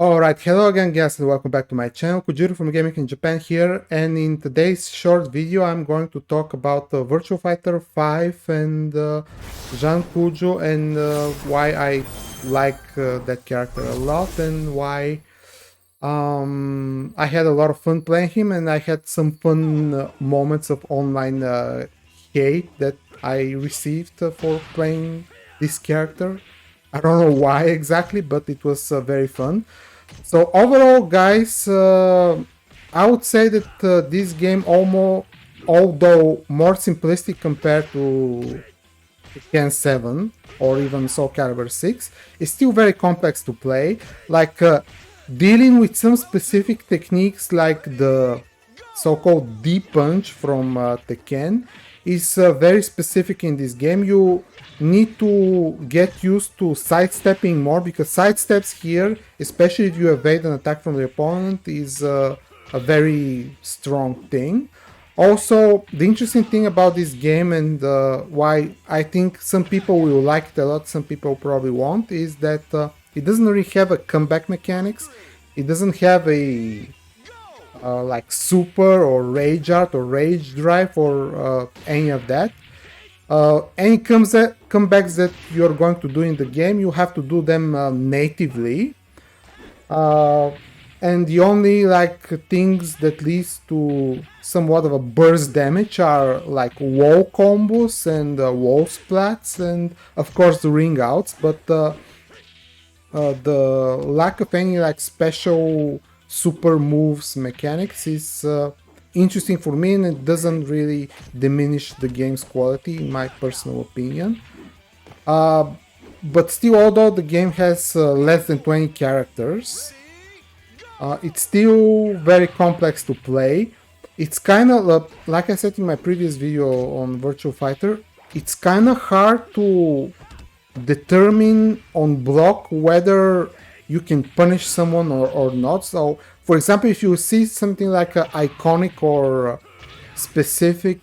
Alright, hello again guys and welcome back to my channel. Kujiro from Gaming in Japan here, and in today's short video I'm going to talk about Virtua Fighter 5 and Jean Kujo and why I like that character a lot and why I had a lot of fun playing him, and I had some fun moments of online hate that I received for playing this character. I don't know why exactly, but it was very fun. So overall, guys, I would say that this game, although more simplistic compared to Ken 7 or even Soul Calibur 6, is still very complex to play. Like dealing with some specific techniques like the so-called deep punch from Tekken is very specific in this game. You need to get used to sidestepping more, because sidesteps here, especially if you evade an attack from the opponent, is a very strong thing. Also, the interesting thing about this game and why I think some people will like it a lot, some people probably won't, is that it doesn't really have a comeback mechanics. It doesn't have a like super or rage art or rage drive or any of that. Any comebacks that you're going to do in the game, you have to do them natively. And the only like things that leads to somewhat of a burst damage are like wall combos and wall splats and of course the ring outs, but the lack of any like special super moves mechanics is interesting for me, and it doesn't really diminish the game's quality in my personal opinion. But still, although the game has less than 20 characters, it's still very complex to play. It's kind of like I said in my previous video on Virtua Fighter, it's kind of hard to determine on block whether you can punish someone or not. So for example, if you see something like an iconic or specific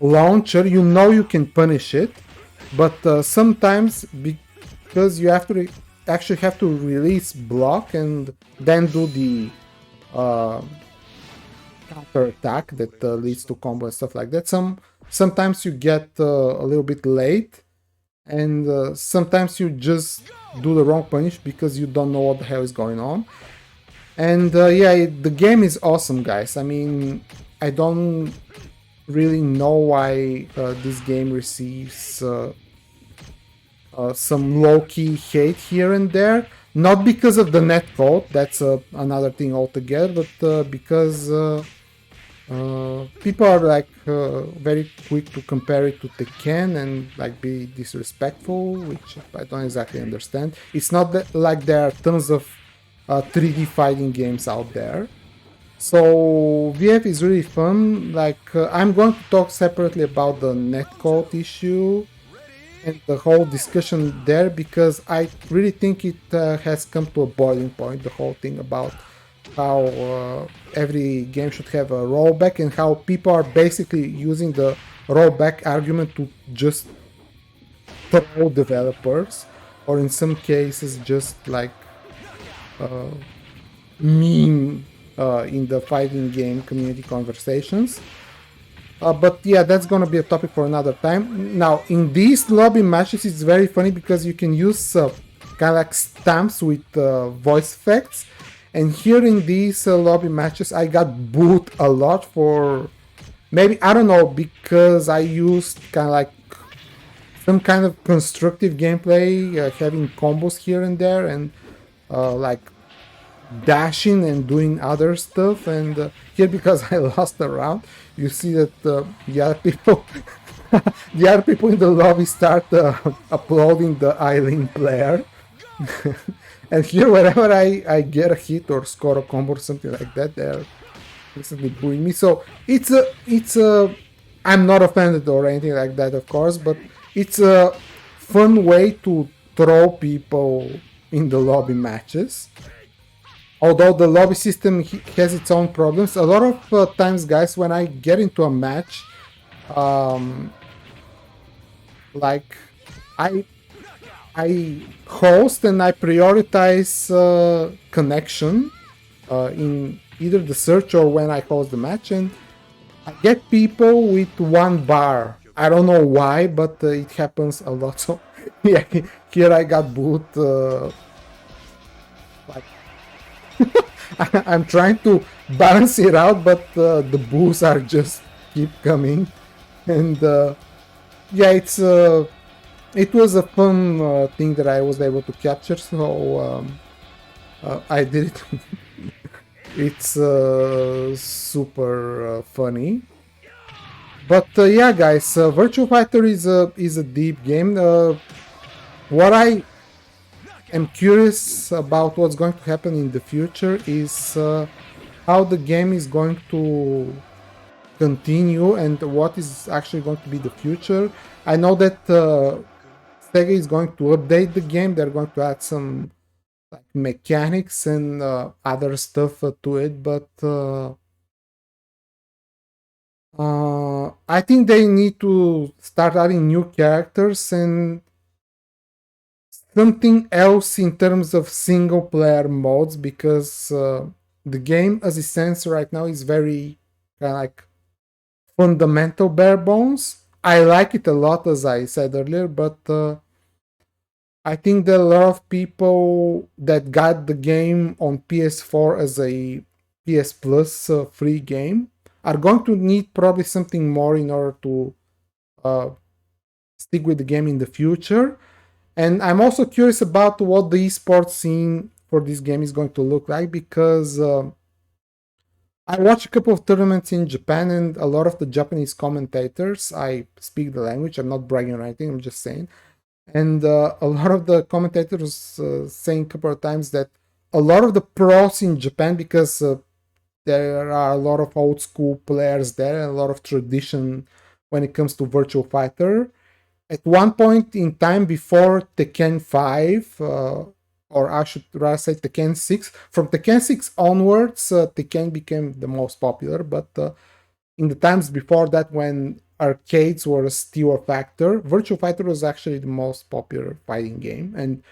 launcher, you know you can punish it, but sometimes because you have to actually have to release block and then do the counter attack that leads to combo and stuff like that, sometimes you get a little bit late, and sometimes you just do the wrong punish because you don't know what the hell is going on. And yeah, the game is awesome, guys. I mean, I don't really know why this game receives some low-key hate here and there. Not because of the netcode, that's another thing altogether, but because people are like very quick to compare it to Tekken and like be disrespectful, which I don't exactly understand. It's not that like there are tons of 3D fighting games out there. So VF is really fun. Like I'm going to talk separately about the netcode issue and the whole discussion there, because I really think it has come to a boiling point, the whole thing about how every game should have a rollback and how people are basically using the rollback argument to just throw developers, or in some cases just like meme in the fighting game community conversations. But yeah, that's gonna be a topic for another time. Now, in these lobby matches, it's very funny because you can use kind of like stamps with voice effects. And here in these lobby matches, I got booed a lot for maybe, I don't know, because I used kind of like some kind of constructive gameplay, having combos here and there, and like dashing and doing other stuff. And here, because I lost a round, you see that the other people the other people in the lobby start applauding the Eileen player. And here, whenever I get a hit or score a combo or something like that, they're instantly booing me. So it's a I'm not offended or anything like that, of course, but it's a fun way to throw people in the lobby matches. Although the lobby system has its own problems, a lot of times, guys, when I get into a match, like I I host and I prioritize connection in either the search or when I host the match, and I get people with 1 bar. I don't know why, but it happens a lot. So yeah, here I got booed. Like I'm trying to balance it out, but the boos are just keep coming, and yeah, it was a fun thing that I was able to capture. So I did it. It's super funny. But yeah, guys, Virtua Fighter is a deep game. What I am curious about what's going to happen in the future is how the game is going to continue and what is actually going to be the future. I know that Sega is going to update the game. They're going to add some like mechanics and other stuff to it, but I think they need to start adding new characters and something else in terms of single player modes, because the game as it stands right now is very kind of like fundamental bare bones. I like it a lot, as I said earlier, but I think that a lot of people that got the game on PS4 as a PS Plus free game are going to need probably something more in order to uh, stick with the game in the future. And I'm also curious about what the esports scene for this game is going to look like, because I watched a couple of tournaments in Japan, and a lot of the Japanese commentators, I speak the language, I'm not bragging or anything, I'm just saying. And a lot of the commentators saying a couple of times that a lot of the pros in Japan, because there are a lot of old school players there and a lot of tradition when it comes to Virtua Fighter. At one point in time before Tekken 5, or I should rather say Tekken 6, from Tekken 6 onwards, Tekken became the most popular, but in the times before that, when arcades were still a factor, Virtua Fighter was actually the most popular fighting game, and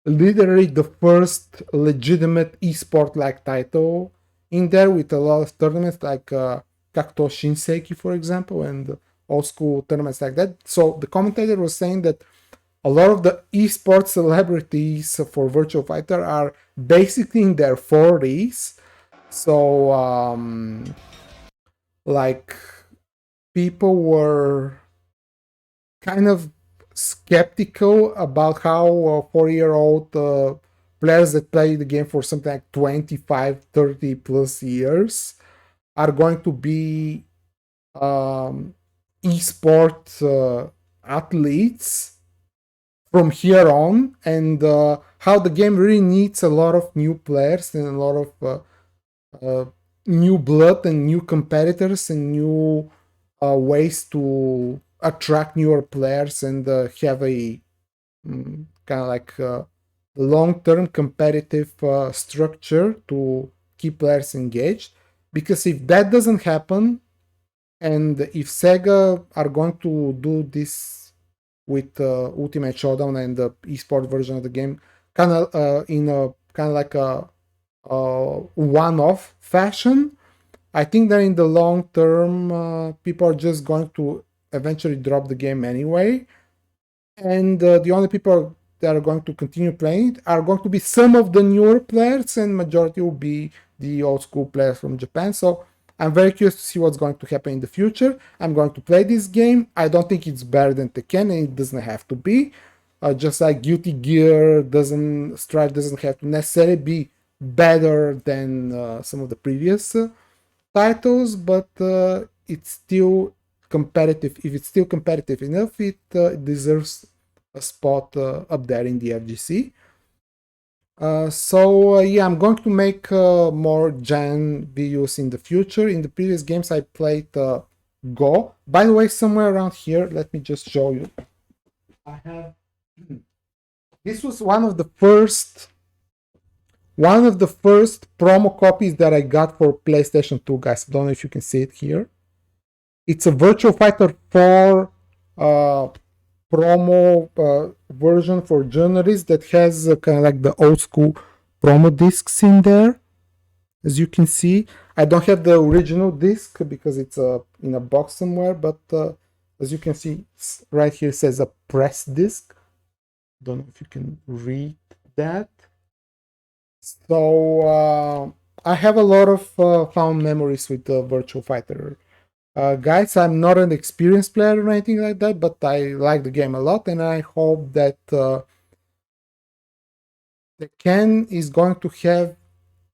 literally the first legitimate esport like title in there, with a lot of tournaments like Kakuto Shinseki, for example, and old school tournaments like that. So the commentator was saying that a lot of the esports celebrities for Virtua Fighter are basically in their 40s. So like people were kind of skeptical about how 4-year-old players that play the game for something like 25, 30 plus years are going to be esport athletes from here on, and how the game really needs a lot of new players and a lot of new blood and new competitors and new ways to attract newer players and have a kind of like long-term competitive structure to keep players engaged. Because if that doesn't happen, and if Sega are going to do this with Ultimate Showdown and the esport version of the game, kind of in a kind of like a one-off fashion, I think that in the long term, people are just going to eventually drop the game anyway, and the only people that are going to continue playing it are going to be some of the newer players, and majority will be the old school players from Japan. So I'm very curious to see what's going to happen in the future. I'm going to play this game. I don't think it's better than Tekken, and it doesn't have to be. Just like Guilty Gear Strive doesn't have to necessarily be better than some of the previous titles, but it's still competitive. If it's still competitive enough, it deserves a spot up there in the FGC. So yeah, I'm going to make more Jan videos in the future. In the previous games I played Go. By the way, somewhere around here, let me just show you. I have this was one of the first promo copies that I got for PlayStation 2, guys. I don't know if you can see it here. It's a Virtua Fighter 4 promo version for journalists that has kind of like the old school promo discs in there. As you can see, I don't have the original disc because it's in a box somewhere, but as you can see, right here it says a press disc. Don't know if you can read that. So I have a lot of fond memories with Virtua Fighter. Guys, I'm not an experienced player or anything like that, but I like the game a lot, and I hope that the Ken is going to have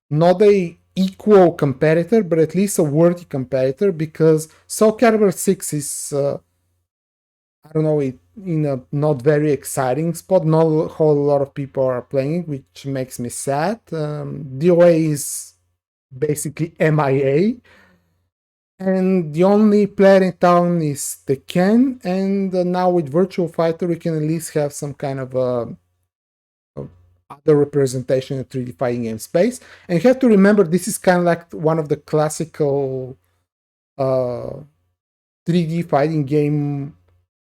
not a equal competitor, but at least a worthy competitor, because Soul Calibur 6 is, I don't know, in a not very exciting spot. Not a whole lot of people are playing, which makes me sad. DOA is basically MIA. And the only player in town is the Ken, and now with Virtua Fighter we can at least have some kind of other representation in 3D fighting game space. And you have to remember, this is kind of like one of the classical 3D fighting game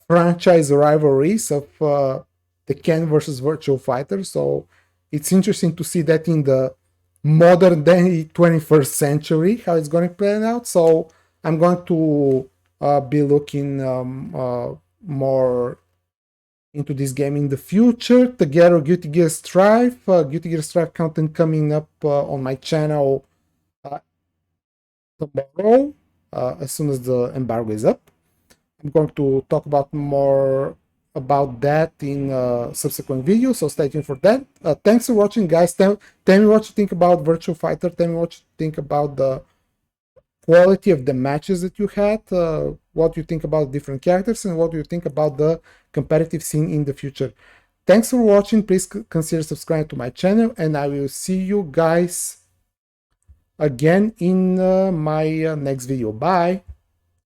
franchise rivalries of the Ken versus Virtua Fighter. So it's interesting to see that in the modern day 21st century, how it's going to play out. So I'm going to be looking more into this game in the future. Together, Guilty Gear Strive, Guilty Gear Strive content coming up on my channel tomorrow, as soon as the embargo is up. I'm going to talk about more about that in subsequent videos, so stay tuned for that. Thanks for watching, guys. Tell me what you think about Virtua Fighter. Tell me what you think about the quality of the matches that you had, what you think about different characters, and what you think about the competitive scene in the future. Thanks for watching. Please consider subscribing to my channel, and I will see you guys again in my next video. Bye.